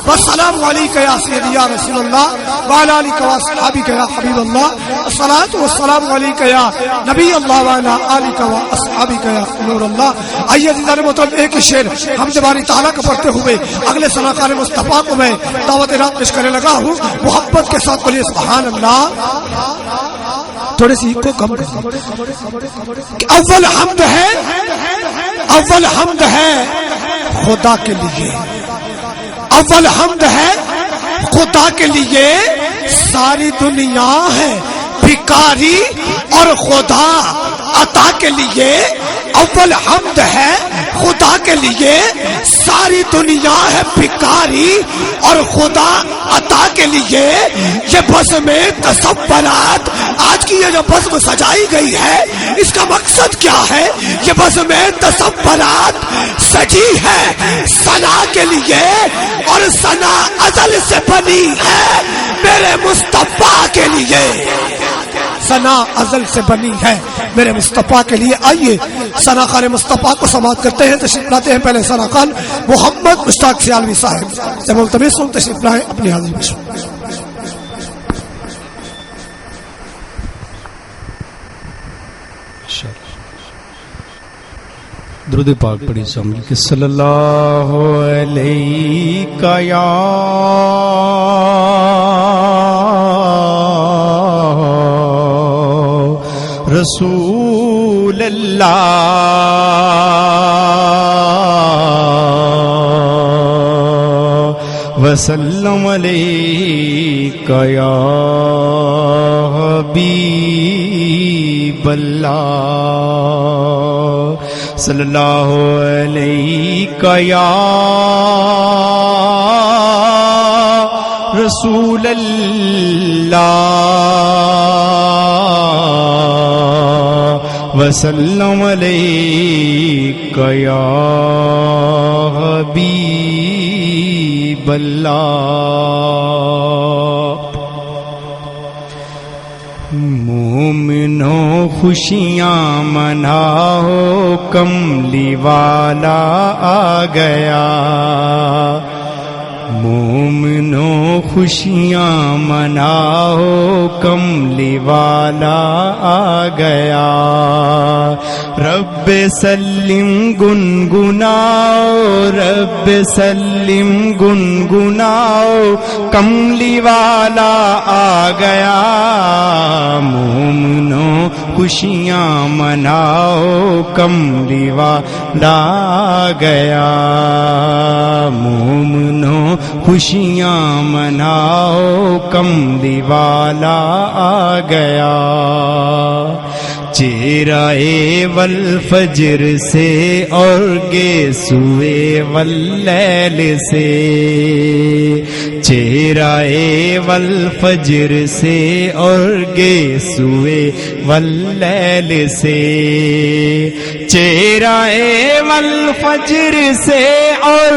والسلام علیک یا سیدی یا رسول اللہ وعلی آلک و اصحابک یا حبیب اللہ الصلاۃ والسلام علیک یا نبی اللہ وعلی آلک و اصحابک یا نور اللہ۔ آئیے عزیزان محترم ایک ہی شعر حمد باری تعالیٰ کا پڑھتے ہوئے اگلے ثناکار مصطفیٰ کو میں دعوت رات پیش کرنے لگا ہوں۔ محبت کے ساتھ بولیے سبحان اللہ۔ تھوڑے سی کو کم اول حمد ہے، اول حمد ہے خدا کے لیے، اول حمد ہے خدا کے لیے، ساری دنیا ہے بھکاری اور خدا عطا کے لیے، اول حمد ہے خدا کے لیے، ساری دنیا ہے بھکاری اور خدا عطا کے لیے۔ یہ بزم تصورات آج کی یہ جو بزم سجائی گئی ہے اس کا مقصد کیا ہے؟ یہ بزم تصورات سجی ہے ثنا کے لیے اور ثنا ازل سے بنی ہے میرے مصطفیٰ کے لیے، ثنا ازل سے بنی ہے میرے مصطفیٰ کے لیے۔ آئیے ثنا خان مصطفیٰ کو سماعت کرتے ہیں، تشریف لاتے ہیں پہلے ثنا خان محمد مشتاق سیالوی صاحب سے ملتمس ہوں تشریف لائیں اپنی حاضری میں۔ درود پاک پڑھی شامل کہ صلی اللہ علیہ یا رسول اللہ وسلم علیک یا حبیب اللہ، صلی اللہ علیہ یا رسول اللہ وسلم علیک یا حبیب اللہ۔ مومنوں خوشیاں مناؤ کملی والا آ گیا، مومنوں خوشیاں مناؤ کملی والا آ گیا، رب سلم گنگناؤ رب سلم گنگناؤ کملی والا آ گیا، مومنوں خوشیاں مناؤ کملی والا آ گیا، مومنوں خوشیاں مناؤ کملی والا آ گیا، چہرہ والفجر سے اور گیسوئے واللیل سے، چہرہ والفجر سے اور گیسوئے واللیل سے، چہرہ والفجر سے اور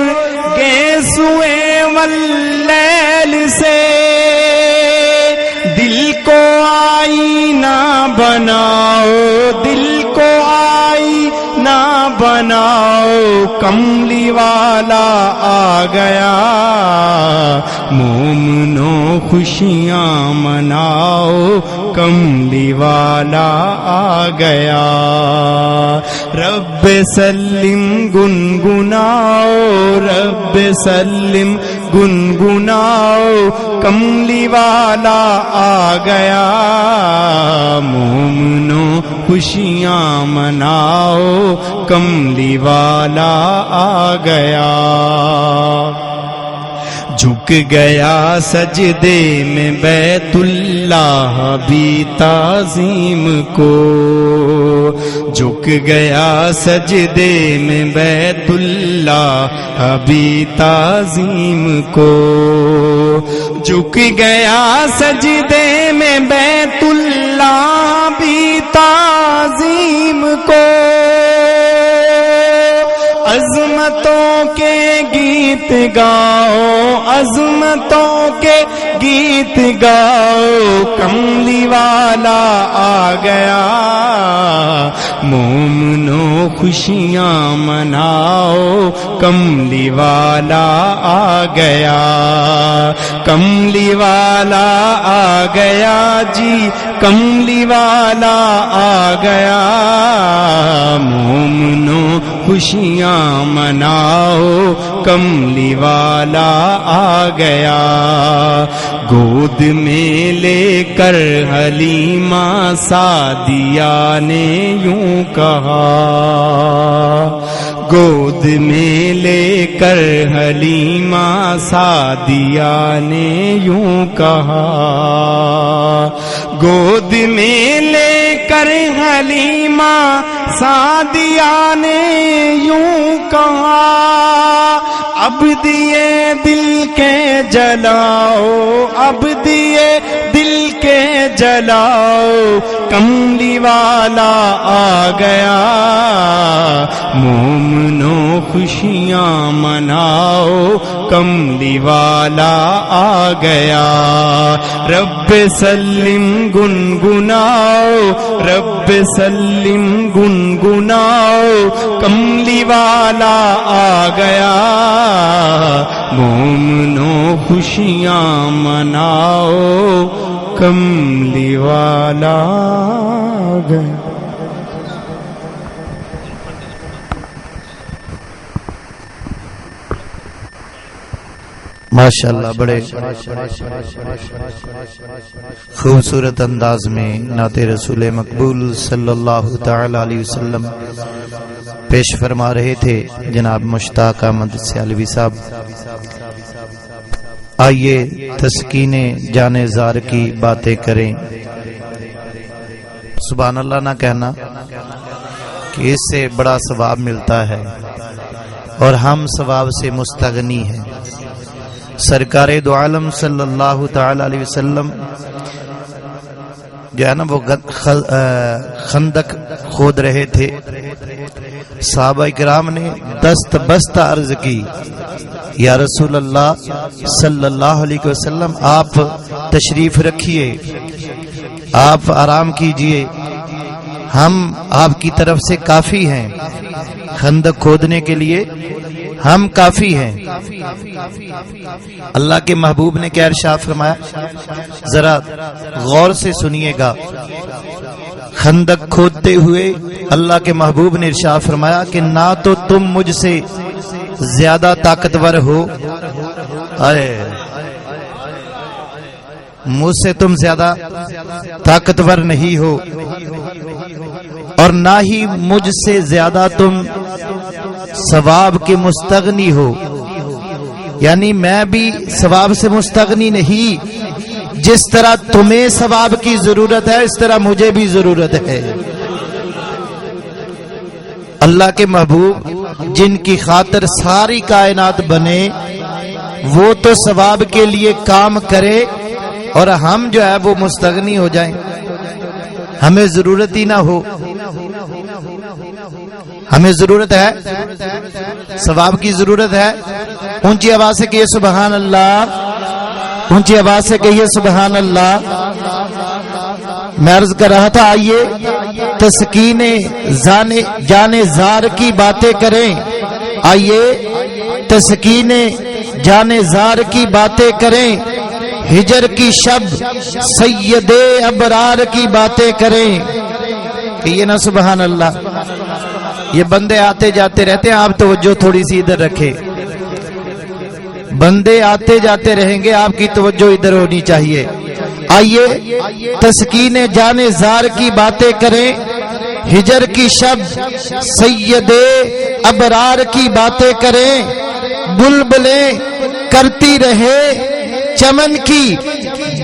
گیسوئے واللیل سے، دل کو آئینہ بناؤ دل کو آئینہ بناؤ کملی والا آ گیا، مومنوں خوشیاں مناؤ کملی والا آ گیا، رب سلم گنگناؤ رب سلم گنگناؤ کملی والا آ گیا، مومنوں خوشیاں مناؤ کملی والا آ گیا، جھک گیا سجدے میں بیت اللہ بھی تعظیم کو، جھک گیا سجدے میں بیت اللہ بھی تعظیم کو، جھک گیا سجدے میں بیت اللہ بھی تعظیم کو، عظمت عظمتوں کے گیت گاؤ، عظمتوں کے گیت گاؤ، کملی والا آ گیا، مومنو خوشیاں مناؤ، کملی والا آ گیا، کملی والا آ گیا جی، کملی والا آ گیا، مومنو خوشیاں مناؤ، کملی والا آ گیا، گود میں لے کر حلیمہ سعدیہ نے یوں کہا، گود میں لے کر حلیمہ سعدیہ نے یوں کہا، گود میں لے کر حلیمہ سعدیہ نے یوں کہا، اب دیے دل کے جلاؤ، اب دیے دل کے جلاؤ، کملی والا آ گیا، مومنو خوشیاں مناؤ، کملی والا آ گیا، رب سلم گنگناؤ، رب سلم گنگناؤ، کملی والا آ گیا، مومنو خوشیاں مناؤ، کملی والا آ گیا۔ ماشاءاللہ بڑے خوبصورت انداز میں نعت رسول مقبول صلی اللہ تعالی علیہ وسلم پیش فرما رہے تھے جناب مشتاق احمد سیالوی صاحب۔ آئیے تسکین جان زار کی باتیں کریں، سبحان اللہ نہ کہنا کہ اس سے بڑا ثواب ملتا ہے اور ہم ثواب سے مستغنی ہیں۔ سرکار دو عالم صلی اللہ تعالی علیہ وسلم جو ہے نا وہ خندق کھود رہے تھے، صحابہ کرام نے دست بستہ عرض کی، یا رسول اللہ صلی اللہ علیہ وسلم آپ تشریف رکھیے، آپ آرام کیجئے، ہم آپ کی طرف سے کافی ہیں، خندق کھودنے کے لیے ہم کافی ہیں۔ اللہ کے محبوب نے کیا ارشاد فرمایا، ذرا غور سے سنیے گا۔ خندق کھودتے ہوئے اللہ کے محبوب نے ارشاد فرمایا کہ نہ تو تم مجھ سے زیادہ طاقتور ہو، مجھ سے تم زیادہ طاقتور نہیں ہو، اور نہ ہی مجھ سے زیادہ تم ثواب کے مستغنی ہو، یعنی میں بھی ثواب سے مستغنی نہیں، جس طرح تمہیں ثواب کی ضرورت ہے اس طرح مجھے بھی ضرورت ہے۔ اللہ کے محبوب جن کی خاطر ساری کائنات بنے وہ تو ثواب کے لیے کام کرے اور ہم جو ہے وہ مستغنی ہو جائیں، ہمیں ضرورت ہی نہ ہو۔ ہمیں ضرورت ہے، ثواب کی ضرورت ہے۔ اونچی آواز سے کہیے سبحان اللہ، اونچی آواز سے کہیے سبحان اللہ۔ میں عرض کر رہا تھا آئیے تسکین جان زار کی باتیں کریں، آئیے تسکین جان زار کی باتیں کریں، ہجر کی شب سید ابرار کی باتیں کریں۔ کہیے نا سبحان اللہ۔ یہ بندے آتے جاتے رہتے ہیں، آپ توجہ تھوڑی سی ادھر رکھے، بندے آتے جاتے رہیں گے، آپ کی توجہ ادھر ہونی چاہیے۔ آئیے تسکین جان زار کی باتیں کریں، ہجر کی شب سید ابرار کی باتیں کریں، بلبلیں کرتی رہے چمن کی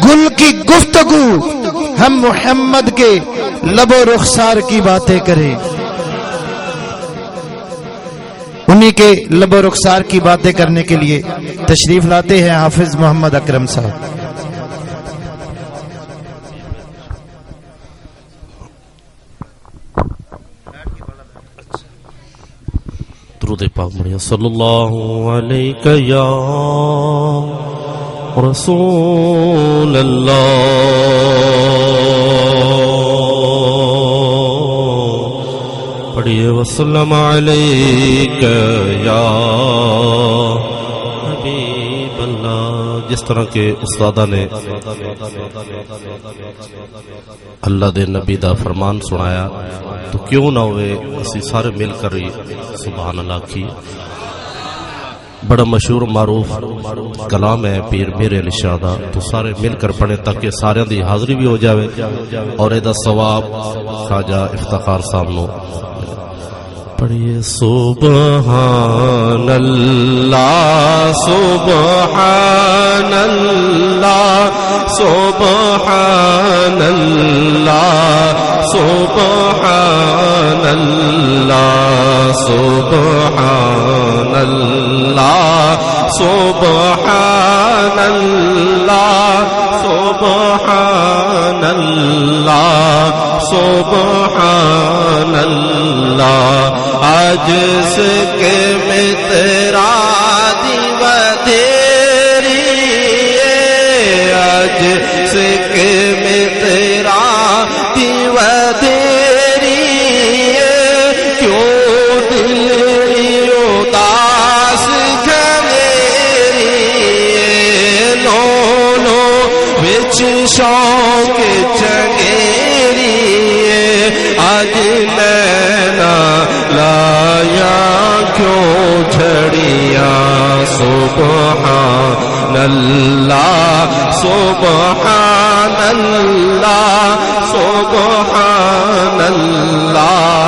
گل کی گفتگو، ہم محمد کے لب و رخسار کی باتیں کریں۔ انہی کے لب و رخسار کی باتیں کرنے کے لیے تشریف لاتے ہیں حافظ محمد اکرم صاحب۔ درود درود پاک پڑھیں صلی اللہ علیہ یا رسول اللہ پڑھیے وسلم علیک یا حبیب اللہ. جس طرح کے استادہ نے اللہ دے نبی دا فرمان سنایا تو کیوں نہ ہوئے اسی سارے مل کر ہی سبحان اللہ کی. بڑا مشہور معروف کلام ہے پیر میرے علی شاہ دا، تو سارے مل کر پڑھیں تاکہ سارے دی حاضری بھی ہو جاوے اور ادا ثواب خواجہ افتخار صاحب نو پڑھیے. سبحان اللہ سبحان اللہ سبحان اللہ سبحان اللہ سبحان اللہ سبحان اللہ سبحان اللہ سبحان اللہ. آج سے کہ میں تیرا دیوہ تیری آج سے کہ میں تیرا دیوہ تیری کیوں دل اداس گھمیری لو لو وچ شوق چنگیری آج لینا لایا کیوں جھڑیا. سبحان اللہ سبحان اللہ سبحان اللہ.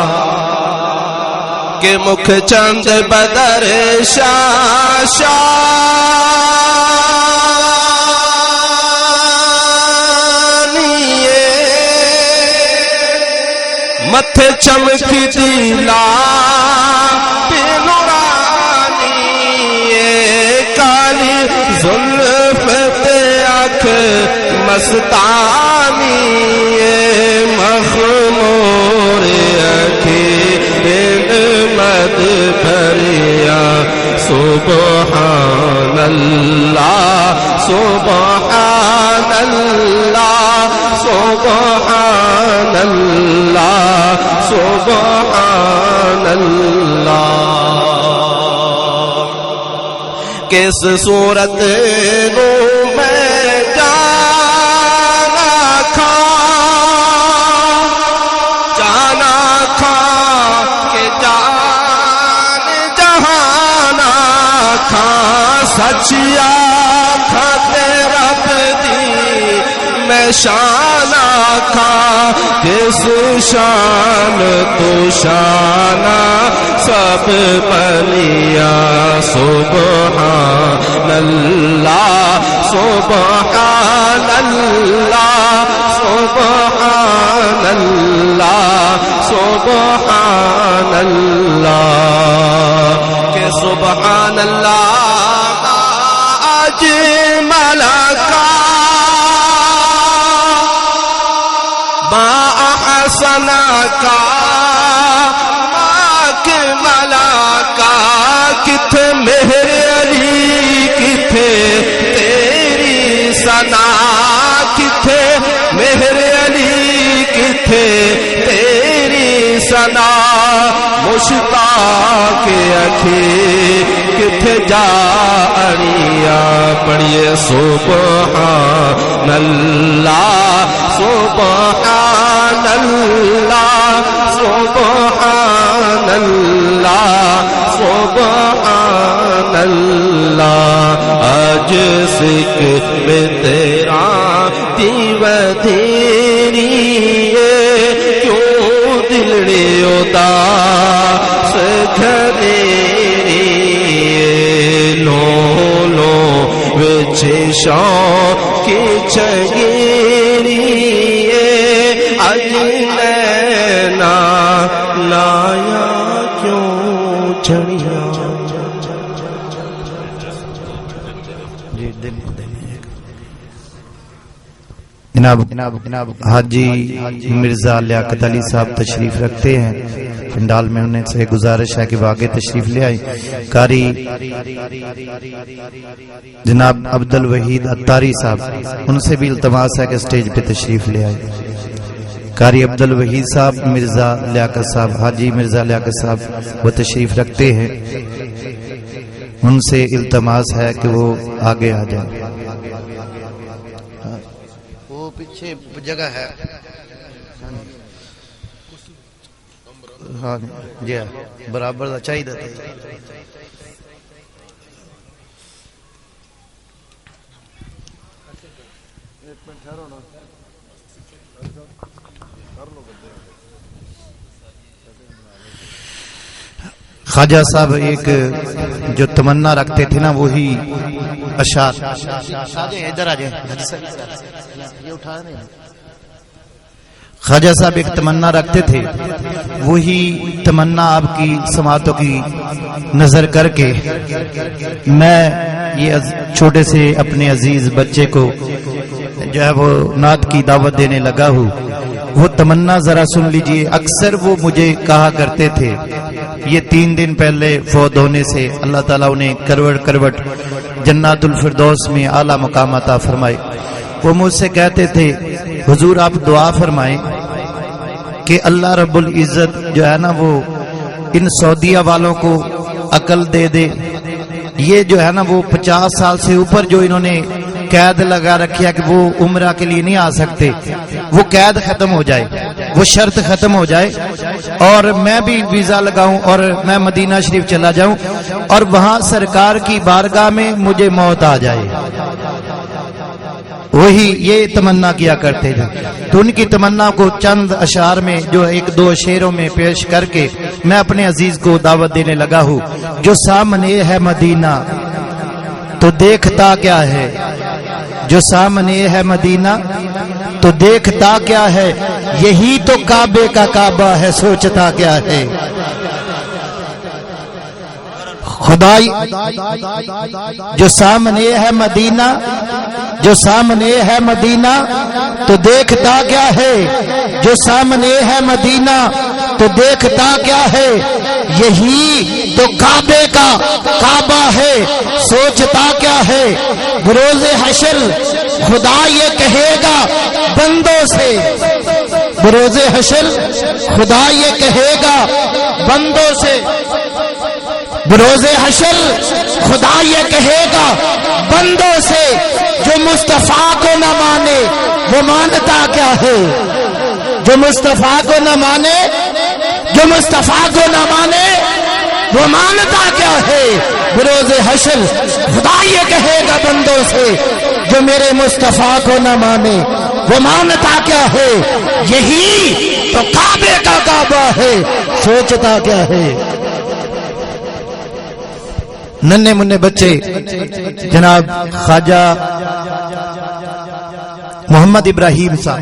کہ مکھ چند بدر شاہ متھے چمکی دیلا بے نورانی کالی زلف تے آنکھ مستانی مخمور اکھیں مد بھریا. سبحان اللہ سبحان اللہ سبحان اللہ سبحان اللہ. کس صورت نو میں جانا کھا کہ جان جہانا کھا سچیا کھاتے رب دی میں شانہ کھا کس شان تو شانہ سب بنیا. سبحان اللہ سبحان اللہ سبحان اللہ سبحان اللہ. کہ سبحان اللہ آج ملکا با احسنا کا آکھ ملکا کتھے مہر علی کتھے تیری ثنا کتھے مہر علی کتھے تیری ثنا مشتاق اکھی کتھے جا اڑیا. پڑھیے سبحان اللہ سبحان اللہ سبحان اللہ سبحان اللہ. آج سکھ میں تیرا دیوہ تیری کیوں دلڑی اداس گھمیری لو لو وچ شوق چنگیری اج لینا لایا کیوں جھڑیا. جناب حاجی مرزا لیاقت علی صاحب تشریف رکھتے ہیں. پنڈال میں، انہیں سے گزارش ہے کہ وہ آگے تشریف لے آئیں. قاری جناب عبد الوحید اتاری صاحب، ان سے بھی التماس ہے کہ سٹیج پہ تشریف لے آئیں. قاری عبد الوحید صاحب، مرزا لیاقت صاحب، حاجی مرزا لیاقت صاحب وہ تشریف رکھتے ہیں، ان سے التماس ہے کہ وہ آگے آ جائیں. وہ پیچھے جگہ ہے، ہاں جی برابر چاہیے. خواجہ صاحب ایک جو تمنا رکھتے تھے نا وہی اشعار، ادھر آ جائیں. خواجہ صاحب ایک تمنا رکھتے تھے، وہی تمنا آپ کی سماعتوں کی نظر کر کے میں یہ چھوٹے سے اپنے عزیز بچے کو جو ہے وہ نعت کی دعوت دینے لگا ہوں. وہ تمنا ذرا سن لیجئے. اکثر وہ مجھے کہا کرتے تھے، یہ 3 دن پہلے فوت ہونے سے اللہ تعالیٰ انہیں کروٹ کروٹ جنات الفردوس میں اعلیٰ مقام عطا فرمائے. وہ مجھ سے کہتے تھے حضور آپ دعا فرمائیں کہ اللہ رب العزت جو ہے نا وہ ان سعودیہ والوں کو عقل دے دے. یہ جو ہے نا وہ 50 سال سے اوپر جو انہوں نے قید لگا رکھی ہے کہ وہ عمرہ کے لیے نہیں آ سکتے، وہ قید ختم ہو جائے، وہ شرط ختم ہو جائے، اور میں بھی ویزا لگاؤں اور میں مدینہ شریف چلا جاؤں اور وہاں سرکار کی بارگاہ میں مجھے موت آ جائے. وہی یہ تمنا کیا کرتے تھے. تو ان کی تمنا کو چند اشعار میں جو 1-2 شعروں میں پیش کر کے میں اپنے عزیز کو دعوت دینے لگا ہوں. جو سامنے ہے مدینہ تو دیکھتا کیا ہے، جو سامنے ہے مدینہ تو دیکھتا کیا ہے، یہی تو کعبے کا کعبہ ہے، سوچتا کیا ہے. خدائی جو سامنے ہے مدینہ، جو سامنے ہے مدینہ تو دیکھتا کیا ہے، جو سامنے ہے مدینہ تو دیکھتا کیا ہے، یہی تو کعبے کا کعبہ ہے، سوچتا کیا ہے. بروز حشر خدا یہ کہے گا بندوں سے، بروز حشر خدا یہ کہے گا بندوں سے، بروز حشر خدا یہ کہے گا بندوں سے، جو مصطفیٰ کو نہ مانے وہ مانتا کیا ہے، جو مصطفیٰ کو نہ مانے، جو مصطفیٰ کو نہ مانے وہ مانتا کیا ہے. بروز حشر خدا یہ کہے گا بندوں سے، جو میرے مصطفیٰ کو نہ مانے وہ مانتا کیا ہے، یہی تو کعبے کا کعبہ ہے، سوچتا کیا ہے. ننھے منھے بچے جناب خواجہ محمد ابراہیم صاحب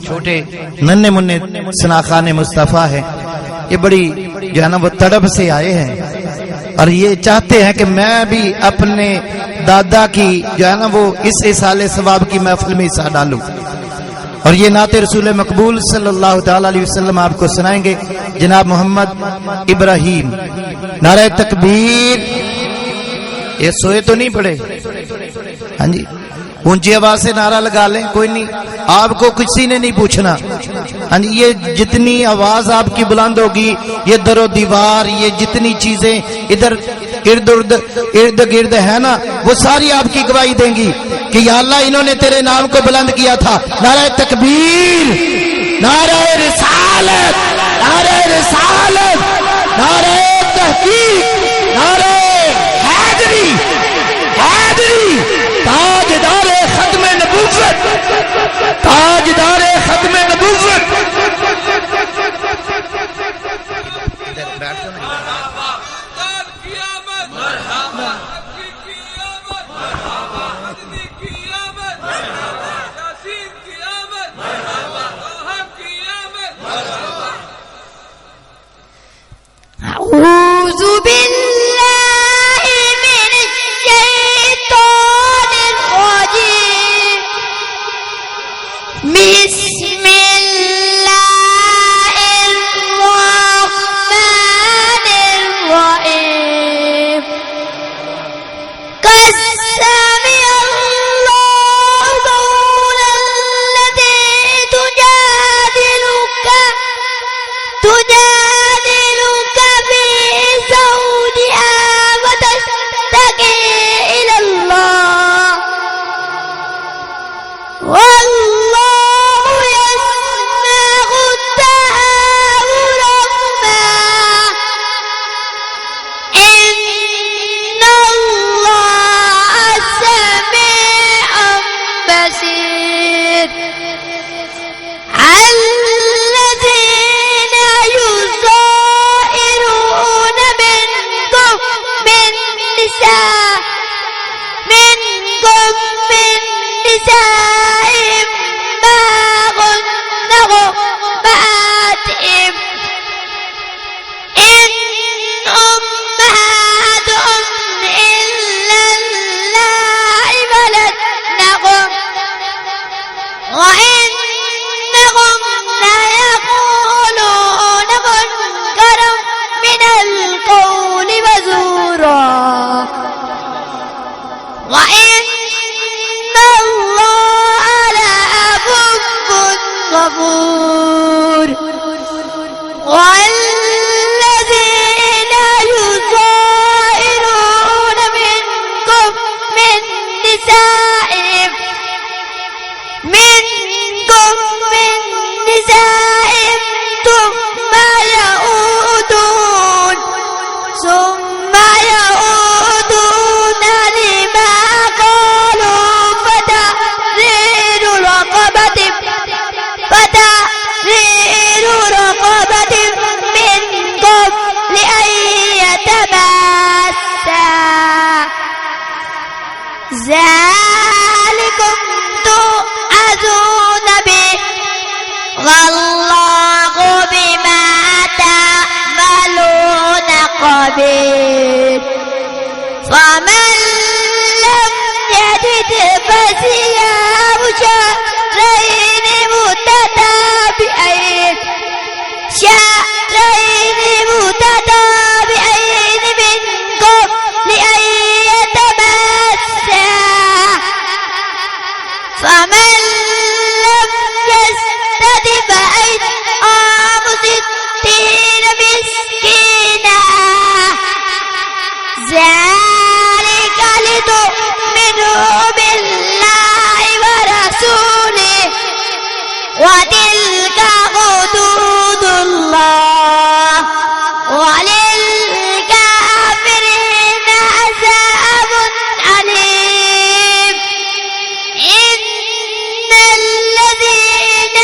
چھوٹے ننھے منھے سناخان مصطفیٰ ہیں. یہ بڑی جو ہے نا وہ تڑپ سے آئے ہیں اور یہ چاہتے ہیں کہ میں بھی اپنے دادا کی جو ہے نا وہ اس اصالِ ثواب کی محفل میں حصہ ڈالوں. اور یہ نعت رسول مقبول صلی اللہ تعالی علیہ وسلم آپ کو سنائیں گے جناب محمد ابراہیم. نعرہ تکبیر. یہ سوئے تو نہیں پڑے؟ ہاں جی اونچی آواز سے نعرہ لگا لیں، کوئی نہیں، آپ کو کسی نے نہیں پوچھنا. ہاں جی یہ جتنی آواز آپ کی بلند ہوگی، یہ در و دیوار، یہ جتنی چیزیں ادھر ارد گرد ہے نا، وہ ساری آپ کی گواہی دیں گی کہ یا اللہ انہوں نے تیرے نام کو بلند کیا تھا. نعرہ تکبیر، نعرہ رسالت، نعرہ رسالت، نعرہ تحقیق، نعرہ حیدری، حیدری تاجدار ختم نبوت، تاجدار ختم نبوت. أعوذ بالله من الشيطان الرجيم. سمع الله قول التي تجادلك في زوجها وتشتكي إلى الله والله يسمع تحاوركما إن الله سميع بصير الذين يظاهرون منكم من نسائهم ما هن أمهاتهم إن أمهاتهم إلا اللائي ولدنهم وإنهم ليقولون منكرا من القول وزورا وإن الله لعفو غفور والذين يظاهرون منكم من نسائهم ثم يعودون لما قالوا فتحرير رقبة من قبل أن يتماسا ذلكم توعظون به والله بما تعملون خبير فمن لم يجد فصيام شهرين متتابعين من قبل أن يتماسا فمن لم يستطع فإطعام 60 مسكينا ذلك لتؤمنوا بالله ورسوله وتلك حدود الله وللكافرين عذاب أليم إن الذين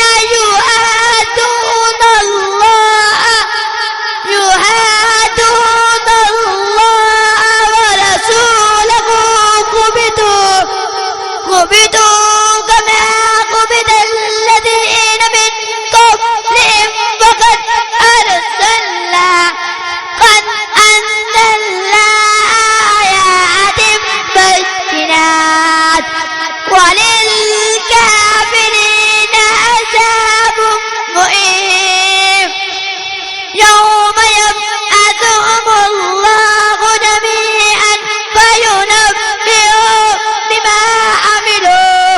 يعادون الله ورسوله قبضوا كما قبض الذين من قبلهم وقد أنزلنا آيات بينات وللكافرين عذاب مهين يوم يبعثهم الله جميعا فينبئهم بما عملوا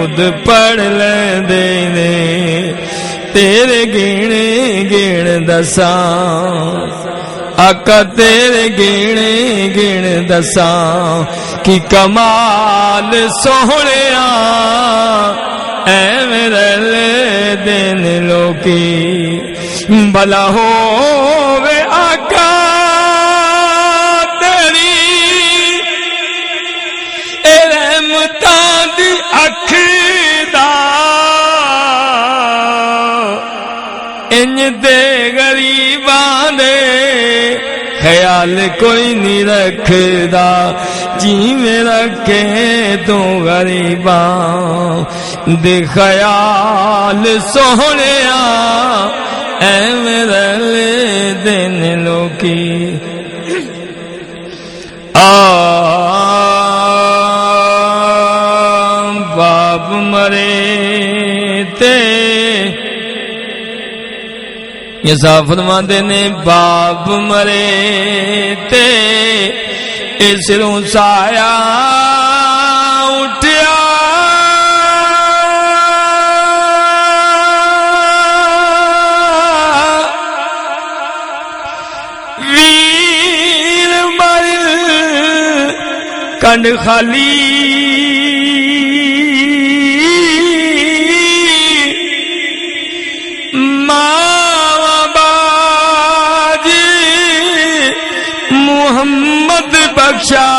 درود پڑھ لیندے نے تیرے گینے گیڑ دساں آقا تیرے گینے گیڑ دساں کی کمال سوہنیا ایویں رلے دن لوکی بھلا ہووے آقا تیری اے رحمتاں دی اکھ دا انج دے غریباں دے خیال کوئی نہیں رکھدا جیویں رکھے تو غریباں دے خیال سوہنیا ایویں رلے دن لوکی باپ مرے تے یہ صاحب فرماندے نے باپ مرے تے اسروں سایہ اٹھیا ویر مر کنڈ خالی محمد بخشا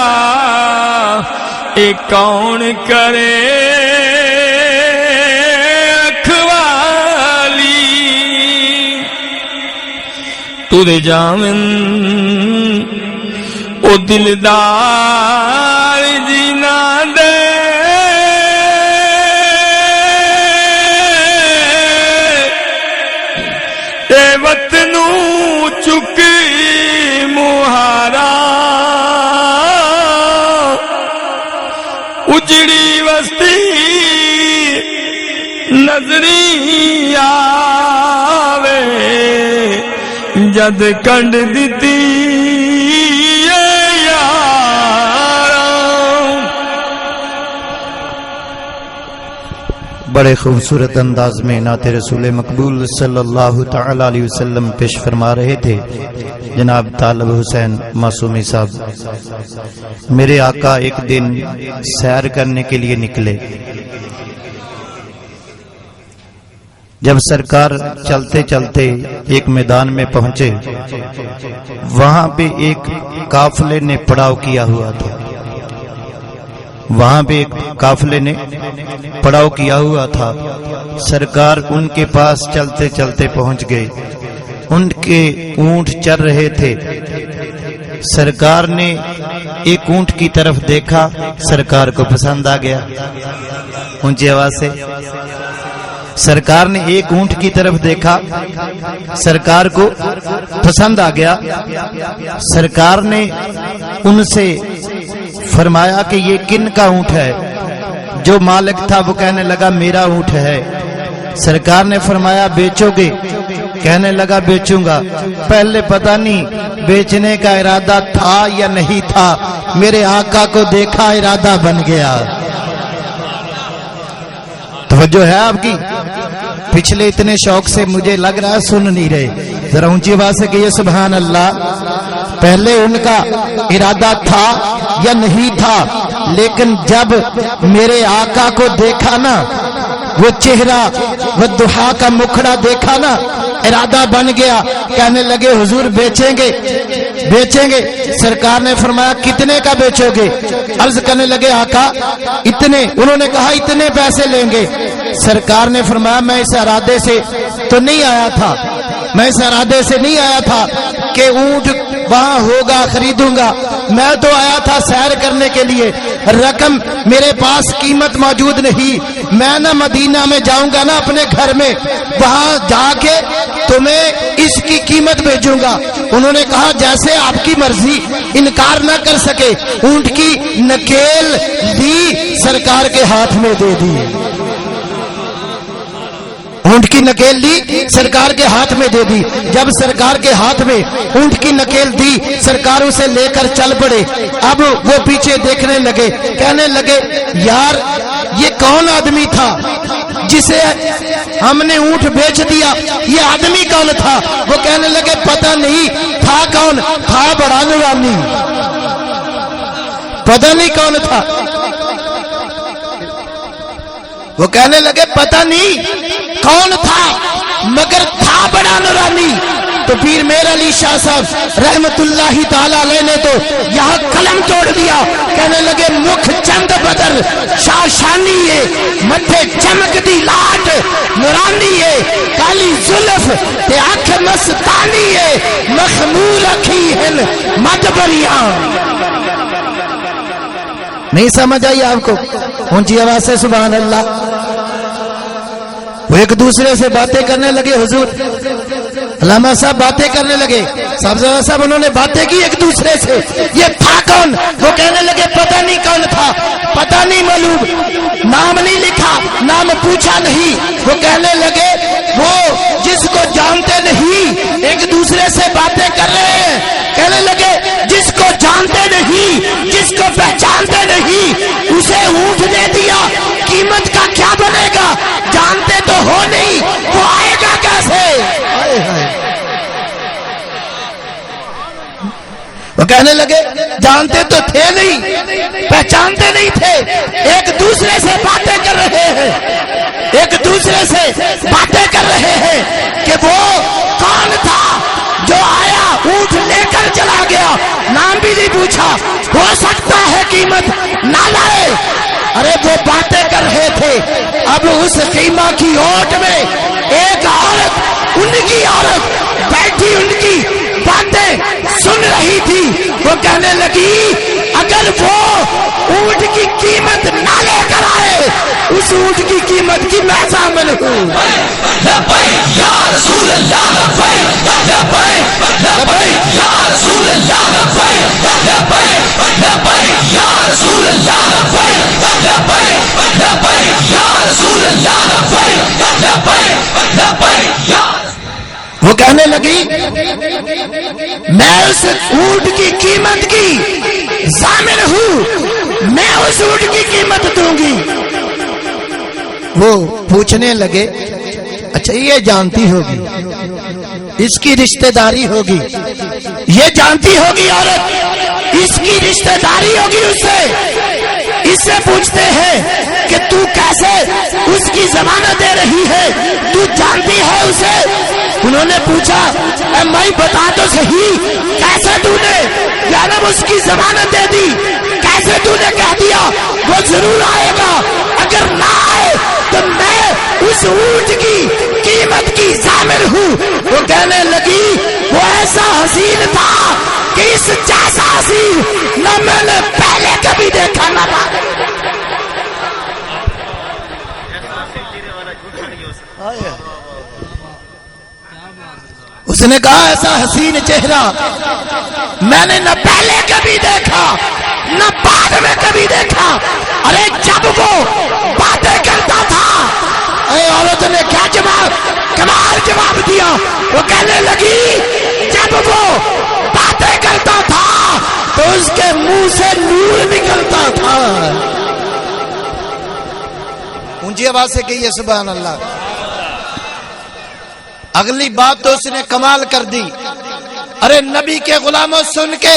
اے کون کرے رکھوالی تورے جامن او دلدار جینا دے اے وطنوں چکی مہارا اجڑی وستی نظری آوے جد کنڈ دیتی بڑے خوبصورت انداز میں نعت رسول مقبول صلی اللہ تعالی علیہ وسلم پیش فرما رہے تھے جناب طالب حسین معصومی صاحب۔ میرے آقا ایک دن سیر کرنے کے لیے نکلے، جب سرکار چلتے چلتے ایک میدان میں پہنچے، وہاں پہ ایک قافلے نے پڑاؤ کیا ہوا تھا، وہاں پہ ایک قافلے نے پڑاؤ کیا ہوا تھا۔ سرکار ان کے پاس چلتے چلتے پہنچ گئے، ان کے اونٹ چر رہے تھے۔ سرکار نے ایک اونٹ کی طرف دیکھا، سرکار کو پسند آ گیا، اونچی آواز سے سرکار نے ایک اونٹ کی طرف دیکھا، سرکار کو پسند آ گیا۔ سرکار نے ان سے فرمایا کہ یہ کن کا اونٹ ہے؟ جو مالک تھا وہ کہنے لگا میرا اونٹ ہے۔ سرکار نے فرمایا بیچو گے؟ کہنے لگا بیچوں گا۔ پہلے پتہ نہیں بیچنے کا ارادہ تھا یا نہیں تھا، میرے آقا کو دیکھا ارادہ بن گیا۔ توجہ ہے آپ کی؟ پچھلے اتنے شوق سے مجھے لگ رہا ہے سن نہیں رہے، ذرا اونچی آواز سے کہیے سبحان اللہ۔ پہلے ان کا ارادہ تھا یا نہیں تھا، لیکن جب میرے آقا کو دیکھا نا، وہ چہرہ وہ دہا کا مکھڑا دیکھا نا، ارادہ بن گیا۔ کہنے لگے حضور بیچیں گے بیچیں گے؟ سرکار نے فرمایا کتنے کا بیچو گے؟ عرض کرنے لگے آقا اتنے۔ انہوں نے کہا اتنے پیسے لیں گے؟ سرکار نے فرمایا میں اس ارادے سے تو نہیں آیا تھا، میں اس ارادے سے نہیں آیا تھا کہ اونٹ وہاں ہوگا خریدوں گا، میں تو آیا تھا سیر کرنے کے لیے۔ رقم میرے پاس قیمت موجود نہیں، میں نہ مدینہ میں جاؤں گا نا اپنے گھر میں، وہاں جا کے تمہیں اس کی قیمت بھیجوں گا۔ انہوں نے کہا جیسے آپ کی مرضی، انکار نہ کر سکے۔ اونٹ کی نکیل لی، سرکار کے ہاتھ میں دے دی۔ اونٹ کی نکیل لی، سرکار کے ہاتھ میں دے دی۔ جب سرکار کے ہاتھ میں اونٹ کی نکیل دی، سرکار اسے لے کر چل پڑے۔ اب وہ پیچھے دیکھنے لگے، کہنے لگے یار یہ کون آدمی تھا جسے ہم نے اونٹ بیچ دیا؟ یہ آدمی کون تھا؟ وہ کہنے لگے پتہ نہیں تھا کون، تھا بڑا نورانی، پتہ نہیں کون تھا۔ وہ کہنے لگے پتہ نہیں کون تھا مگر تھا بڑا نورانی۔ تو پیر میر علی شاہ صاحب رحمت اللہ تعالی علیہ نے تو یہاں قلم توڑ دیا، کہنے لگے مکھ چند بدر شاشانی ہے، مٹھے چمک دی لاٹ نورانی ہے، کالی زلف تے اکھ مستانی ہے، مخمور اکھی ہن مدبریاں۔ نہیں سمجھ آئی آپ کو؟ اونچی آواز سے سبحان اللہ۔ وہ ایک دوسرے سے باتیں کرنے لگے، حضور علامہ صاحب باتیں کرنے لگے، صاحب انہوں نے باتیں کی ایک دوسرے سے، یہ تھا کون؟ وہ کہنے لگے پتہ نہیں کون تھا، پتہ نہیں معلوم، نام نہیں لکھا، نام پوچھا نہیں۔ وہ کہنے لگے وہ جس کو جانتے نہیں ایک دوسرے سے باتیں کر رہے ہیں، کہنے لگے جس کو جانتے نہیں، جس کو پہچانتے نہیں، اسے اونٹ دے دیا، قیمت کا کیا بنے گا؟ جانتے تو ہو نہیں، وہ آئے گا کیسے؟ وہ کہنے لگے جانتے تو تھے نہیں، پہچانتے نہیں تھے، ایک دوسرے سے باتیں کر رہے ہیں، ایک دوسرے سے باتیں کر رہے ہیں کہ وہ کون تھا جو آیا اونٹ لے کر چلا گیا، نام بھی نہیں پوچھا، ہو سکتا ہے قیمت نہ لائے۔ ارے وہ باتیں کر رہے تھے، اب اس خیمہ کی اوٹ میں ایک عورت، ان کی عورت بیٹھی ان کی باتیں سن رہی تھی۔ وہ کہنے لگی اگر وہ اونٹ کی قیمت نہ لے کر آئے، اس اونٹ کی قیمت کی میں ضامن ہوں۔ لبیک یا رسول اللہ، لبیک لبیک لبیک یا رسول اللہ، لبیک لبیک لبیک یا رسول اللہ، لبیک لبیک لبیک یا رسول اللہ، لبیک لبیک لبیک یا۔ وہ کہنے لگی میں اس اونٹ کی قیمت کی ضامن ہوں، میں اس اونٹ کی قیمت دوں گی۔ وہ پوچھنے لگے اچھا یہ جانتی ہوگی، اس کی رشتہ داری ہوگی، یہ جانتی ہوگی عورت، اس کی رشتہ داری ہوگی اس سے پوچھتے ہیں کہ تو کیسے اس کی ضمانت دے رہی ہے، تو جانتی ہے اسے؟ انہوں نے پوچھا اے میں بتا تو صحیح، کیسے تو نے یعنی اس کی ضمانت دے دی؟ کیسے تو نے کہہ دیا وہ ضرور آئے گا، اگر نہ آئے تو میں اس اونٹ کی قیمت کی ضامن ہوں۔ وہ کہنے لگی وہ ایسا حسین تھا کہ اس جیسا حسین نہ میں نے پہلے کبھی دیکھا نہ بعد۔ اس نے کہا ایسا حسین چہرہ میں نے نہ پہلے کبھی دیکھا نہ بعد میں کبھی دیکھا۔ ارے جب وہ باتیں کرتا تھا، اے عورت نے کیا کمال جواب دیا۔ وہ کہنے لگی جب وہ باتیں کرتا تھا تو اس کے منہ سے نور نکلتا تھا۔ اونچی آواز سے کہیے سبحان اللہ۔ اگلی بات تو اس نے کمال کر دی، ارے نبی کے غلاموں سن کے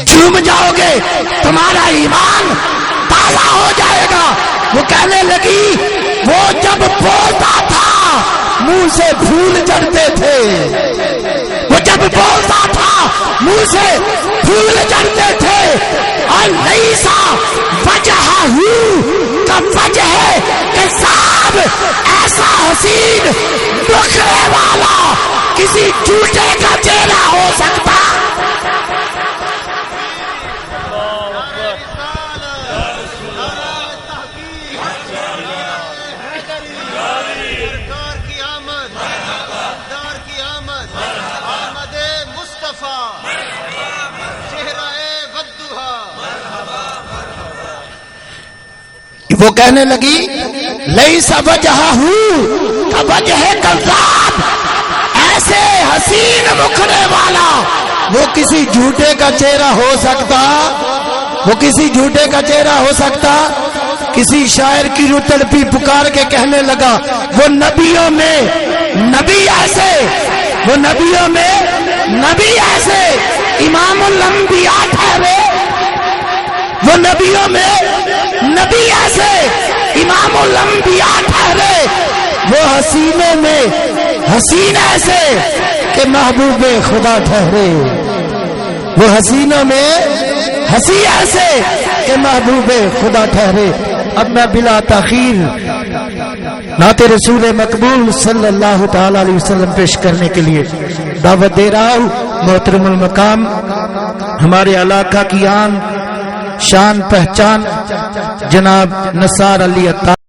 جھوم جاؤ گے، تمہارا ایمان تازہ ہو جائے گا۔ وہ کہنے لگی وہ جب بولتا تھا منہ سے پھول جھڑتے تھے، وہ جب بولتا تھا منہ سے پھول جھڑتے تھے، اور نہیں سا وجہ کا وجہ ہے کہ صاحب ایسا حسین نخرے والا کسی جھوٹے کا چہرہ ہو سکتا۔ وہ کہنے لگی لیسا وجہہ کا وجہ کذاب، ایسے حسین مکھڑے والا وہ کسی جھوٹے کا چہرہ ہو سکتا، وہ کسی جھوٹے کا چہرہ ہو سکتا۔ کسی شاعر کی روح تڑپی پکار کے کہنے لگا وہ نبیوں میں نبی ایسے، وہ نبیوں میں نبی ایسے امام الانبیاء ٹھہرے، وہ نبیوں میں نبی ایسے امام الانبیاء ٹھہرے، وہ حسینے میں حسین ایسے کہ محبوب خدا ٹھہرے، وہ حسینوں میں ہنسی ایسے کہ محبوب خدا ٹھہرے۔ اب میں بلا تاخیر نعت رسول مقبول صلی اللہ تعالی علیہ وسلم پیش کرنے کے لیے دعوت دے رہا ہوں محترم المقام ہمارے علاقہ کی آن شان پہچان جناب نثار علی عطار